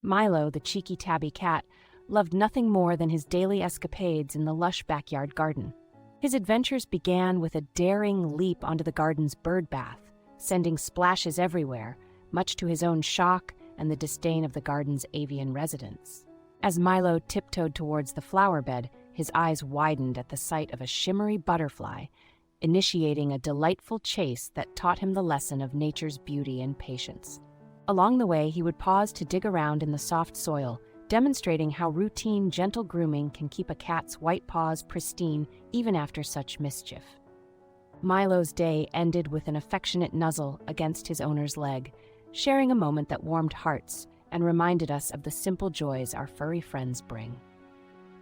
Milo, the cheeky tabby cat, loved nothing more than his daily escapades in the lush backyard garden. His adventures began with a daring leap onto the garden's bird bath, sending splashes everywhere, much to his own shock and the disdain of the garden's avian residents. As Milo tiptoed towards the flower bed, his eyes widened at the sight of a shimmery butterfly, initiating a delightful chase that taught him the lesson of nature's beauty and patience. Along the way, he would pause to dig around in the soft soil, demonstrating how routine, gentle grooming can keep a cat's white paws pristine even after such mischief. Milo's day ended with an affectionate nuzzle against his owner's leg, sharing a moment that warmed hearts and reminded us of the simple joys our furry friends bring.